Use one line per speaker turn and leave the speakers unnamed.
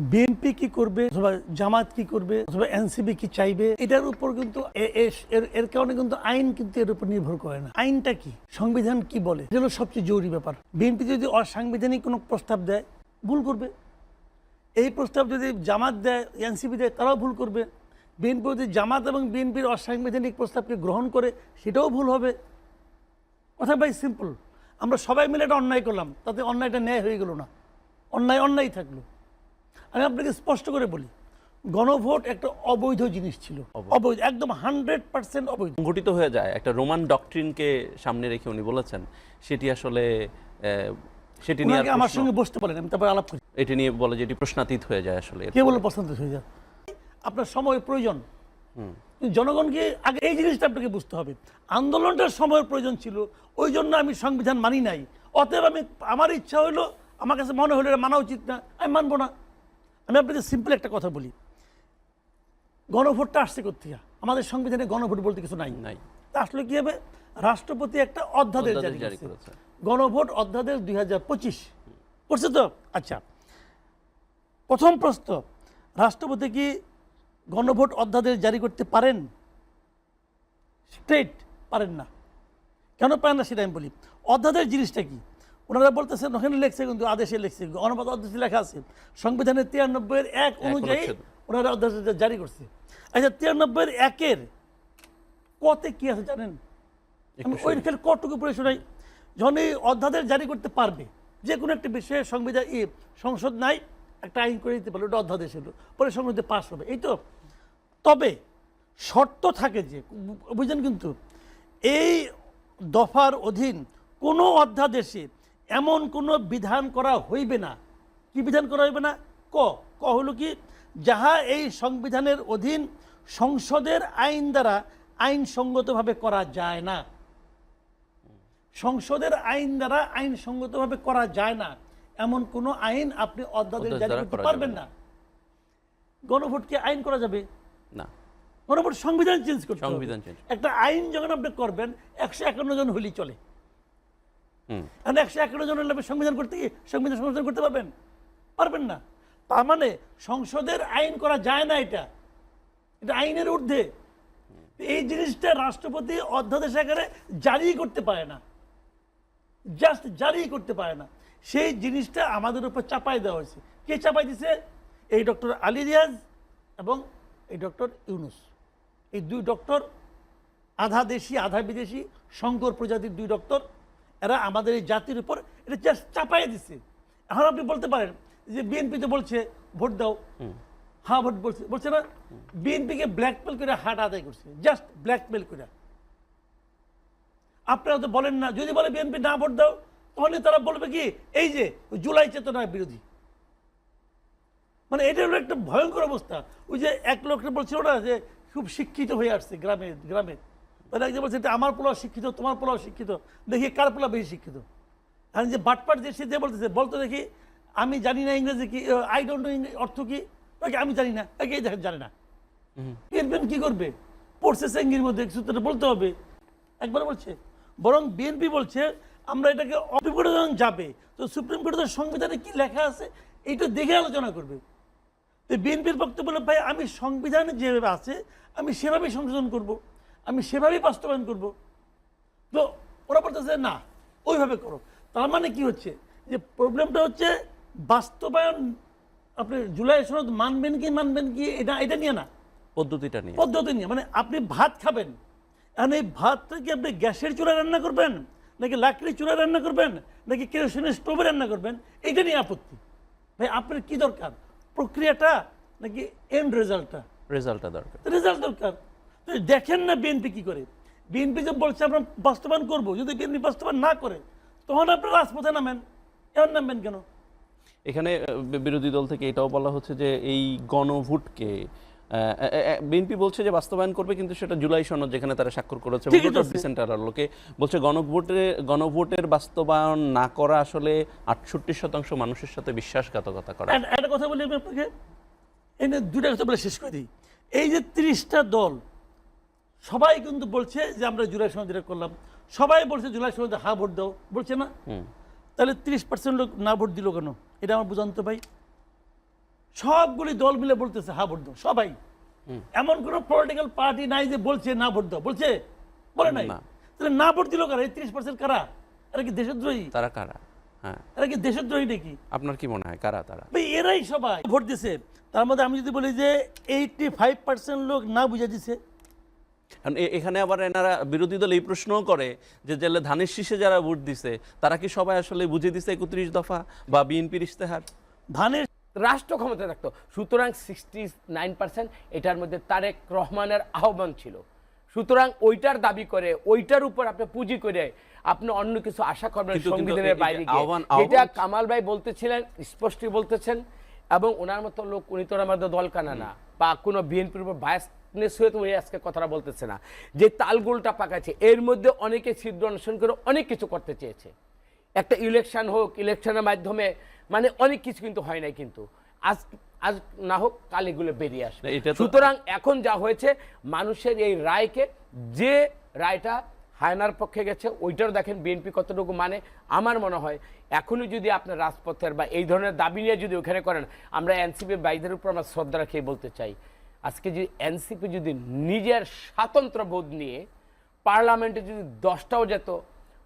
BNP কি করবে অথবা জামাত কি করবে অথবা এনসিপি কি চাইবে, এটার উপর কিন্তু এর কারণে কিন্তু আইন কিন্তু এর উপর নির্ভর করে না। আইনটা কি, সংবিধান কি বলে, এটা হলো সবচেয়ে জরুরি ব্যাপার। বিএনপি যদি অসাংবিধানিক কোনো প্রস্তাব দেয়, ভুল করবে। এই প্রস্তাব যদি জামাত দেয়, এনসিপি দেয়, তারাও ভুল করবে। বিএনপি যদি জামাত এবং বিএনপির অসাংবিধানিক প্রস্তাবকে গ্রহণ করে, সেটাও ভুল হবে। কথা ভাই সিম্পল। আমরা সবাই মিলে একটা অন্যায় করলাম, তাতে অন্যায়টা ন্যায় হয়ে গেল না, অন্যায় থাকলো। আমি আপনাকে স্পষ্ট করে বলি, গণভোট একটা অবৈধ জিনিস ছিল, অবৈধ, একদম 100% অবৈধ।
সংগঠিত হয়ে যায় একটা রোমান ডক্ট্রিনকে সামনে রেখে উনি বলেছেন, সেটি আসলে সেটি নিয়ে
আমার সঙ্গে বসতে পারেন, আমি তারপর আলাপ করি।
এটি নিয়ে বলে যে এটি প্রশ্নাতীত হয়ে যায়। আসলে
কে বলে প্রশ্নাতীত হয়ে যায়? আপনার সময়ের প্রয়োজন, জনগণকে আগে এই জিনিসটা আপনাকে বুঝতে হবে। আন্দোলনটার সময়ের প্রয়োজন ছিল, ওই জন্য আমি সংবিধান মানি নাই। অতএব আমার ইচ্ছা হলো, আমার কাছে মনে হলো এটা মানা উচিত না, আমি মানবো না। আমি আপনাকে সিম্পল একটা কথা বলি, গণভোটটা আসছে কোথেকে? আমাদের সংবিধানে গণভোট বলতে কিছু নাই। তা আসলে কি হবে? রাষ্ট্রপতি একটা অধ্যাদেশ জারি করেছে, গণভোট অধ্যাদেশ 2025 করছে তো। আচ্ছা, প্রথম প্রশ্ন, রাষ্ট্রপতি কি গণভোট অধ্যাদেশ জারি করতে পারেন? স্ট্রেট পারেন না। কেন পারেন না সেটা আমি বলি। অধ্যাদেশ জিনিসটা কি? ওনারা বলতেছেন, ওখানে লেখছে, কিন্তু আদেশে লেখছে, গণভোট অধ্যাদেশ লেখা আছে, সংবিধানের 93(1) অনুযায়ী ওনারা অধ্যাদেশটা জারি করছে। আচ্ছা, 93(1) কতে কি আছে জানেন? আমি ওই খেলে কটুকু পড়ে শোনাই। যখন এই অধ্যাদেশ জারি করতে পারবে, যে কোনো একটা বিষয়ে সংবিধান সংসদ নাই, একটা আইন করে দিতে পারলো, ওটা অধ্যাদেশ হলো, পরে সংসদে পাস হবে, এই তো। তবে শর্ত থাকে যে, বুঝলেন, কিন্তু এই দফার অধীন কোনো অধ্যাদেশে এমন কোনো বিধান করা হইবে না। কি বিধান করা হইবে না? ক হলো কি, যাহা এই সংবিধানের অধীন সংসদের আইন দ্বারা আইনসঙ্গতভাবে করা যায় না। সংসদের আইন দ্বারা আইনসঙ্গতভাবে করা যায় না এমন কোন আইন আপনি অধ্যাদেশ জারি করতে পারবেন না। গণভোটকে আইন করা যাবে না, গণভোট সংবিধান চেঞ্জ করতে হবে। একটা আইন যখন আপনি করবেন, 151 জন হলেই চলে। 151 জনের লাগবে সংবিধান করতে গিয়ে সংবিধান সংশোধন করতে পারবেন না। তার মানে সংসদের আইন করা যায় না, এটা আইনের ঊর্ধ্বে। এই জিনিসটা রাষ্ট্রপতি অধ্যাদেশ আকারে জারি করতে পারে না, জাস্ট জারি করতে পারে না। সেই জিনিসটা আমাদের উপর চাপাই দেওয়া হয়েছে। কে চাপাই দিছে? এই ডক্টর আলী রিয়াজ এবং এই ডক্টর ইউনূস। এই দুই ডক্টর, আধা দেশি আধা বিদেশি, শঙ্কর প্রজাতির দুই ডক্টর, এরা আমাদের এই জাতির উপর এটা জাস্ট চাপাই দিচ্ছে। এখন আপনি বলতে পারেন যে বিএনপি তো বলছে ভোট দাও, হ্যাঁ ভোট বলছে না। বিএনপিকে ব্ল্যাকমেল করে হাট আদায় করছে, জাস্ট ব্ল্যাকমেল করে। আপনারা তো বলেন না, যদি বলে বিএনপি না ভোট দাও, তাহলে তারা বলবে কি, এই যে জুলাই চেতনার বিরোধী। মানে এটা হলো একটা ভয়ঙ্কর অবস্থা। ওই যে এক লোকটা বলছিল না যে খুব শিক্ষিত হয়ে আসছে গ্রামে, তাহলে একজন বলছে আমার পোলাও শিক্ষিত, তোমার পোলাও শিক্ষিত, দেখি কার পোলাও বেশি শিক্ষিত। আর যে বাটপাট যে সে যে বলতেছে, বলতো দেখি আমি জানি না ইংরেজি কি, আই ডোন্ট নো অর্থ কি, আমি জানি না, এই দেখেন জানে না। বিএনপি কি করবে? পড়ছে সেঙ্গির মধ্যে, সূত্রটা বলতে হবে। একবার বলছে, বরং বিএনপি বলছে আমরা এটাকে সুপ্রিম কোর্টে যখন যাবে, তো সুপ্রিম কোর্টের সংবিধানে কি লেখা আছে এইটা দেখে আলোচনা করবে। তো বিএনপির বক্তব্য বলে, ভাই আমি সংবিধানে যেভাবে আছে আমি সেভাবেই সংশোধন করব, আমি সেভাবেই বাস্তবায়ন করব। তো ওরা বলতেছে না, ওইভাবে করো। তার মানে কি হচ্ছে, যে প্রবলেমটা হচ্ছে বাস্তবায়ন। আপনি জুলাই সনদ মানবেন কি এটা নিয়ে না, পদ্ধতি নিয়ে। মানে আপনি ভাত খাবেন, এখন এই ভাতটা কি আপনি গ্যাসের চুলায় রান্না করবেন, নাকি লাকড়ির চুলায় রান্না করবেন, নাকি কেরোসিনের স্টোভে রান্না করবেন, এইটা নিয়ে আপত্তি। ভাই আপনার কি দরকার, প্রক্রিয়াটা নাকি এন্ড রেজাল্টটা দরকার। তো দেখেন না বিএনপি কি করে। বিএনপি যে বলছে আমরা বাস্তবায়ন করবো, যদি বিএনপি বাস্তবায়ন না করে, তখন আপনারা রাজপথে নামেন। এমন নামবেন কেন?
এখানে বিরোধী দল থেকে এটাও বলা হচ্ছে যে এই গণভোটকে বিএনপি বলছে যে বাস্তবায়ন করবে, কিন্তু সেটা জুলাই সনদ যেখানে তারা স্বাক্ষর করেছে, লোকে বলছে গণভোটের বাস্তবায়ন না করা আসলে 68% মানুষের সাথে বিশ্বাসঘাতকতা করা।
একটা কথা বলি আমি আপনাকে, এনে দুটা কথা বলে শেষ করে দিই। এই যে 30টা দল সবাই কিন্তু বলছে যে আমরা জুলাই সনদ এটা করলাম, সবাই বলছে জুলাই সনদে হ্যাঁ ভোট দাও, বলছে না? তাহলে 30% লোক না ভোট দিল কেন? এটা আমার বুঝান্ত ভাই। সবগুলি দল মিলে বলতেছে হ্যাঁ ভোট দাও, সবাই। এমন কোন পলিটিক্যাল পার্টি নাই যে বলছে না ভোট দাও, বলছে? বলে নাই।
না।
তাহলে না ভোট দিল কারা? এই 30% কারা? এরা কি দেশদ্রোহী?
তারা কারা? হ্যাঁ,
এরা কি দেশদ্রোহী নাকি?
আপনার কি মনে হয় কারা তারা?
ভাই এরাই সবাই ভোট দিছে। তার মধ্যে আমি যদি বলি যে 85% লোক না বুঝে দিছে।
কারণ এখানে আবার এনারা বিরোধী দল এই প্রশ্নও করে যে জেলে ধানের শীষে যারা ভোট দিছে তারা কি সবাই আসলে বুঝে দিছে 31 দফা বা বিএনপির ইশতেহার?
ধানের
রাষ্ট্র ক্ষমতা থাকতো। সুতরাং 69% এটার মধ্যে তারেক রহমানের আহ্বান ছিল। সুতরাং ওইটার দাবি করে, ওইটার উপর আপনি পুঁজি করে আপনি অন্য কিছু আশা করবেন
কিন্তু
সংবিধানের বাইরে গিয়ে। যেটা কামাল ভাই বলতেছিলেন, স্পষ্টই বলতেছেন, এবং ওনার মতো লোক, উনি তো আমাদের দল কানা না বা কোনো বিএনপির উপর বায়াসনেস হয়ে তো উনি আজকে কথাটা বলতেছে না। যে তালগোলটা পাকাচ্ছে, এর মধ্যে অনেকে ছিদ্র অন্বেষণ করে অনেক কিছু করতে চেয়েছে। একটা ইলেকশন হোক, ইলেকশনের মাধ্যমে মানে অনেক কিছু কিন্তু হয় নাই, কিন্তু আজ আজ না হোক কাল এগুলো বেরিয়ে আসবে। সুতরাং এখন যা হয়েছে, মানুষের এই রায়কে, যে রায়টা হায়নার পক্ষে গেছে, ওইটারও দেখেন বিএনপি কতটুকু মানে। আমার মনে হয় এখনই যদি আপনার রাজপথের বা এই ধরনের দাবি নিয়ে যদি ওখানে করেন, আমরা এনসিপি ভাইদের উপর আমরা শ্রদ্ধা রাখিয়ে বলতে চাই, আজকে যদি এনসিপি যদি নিজের স্বাতন্ত্র্য বোধ নিয়ে পার্লামেন্টে যদি 10টাও যেত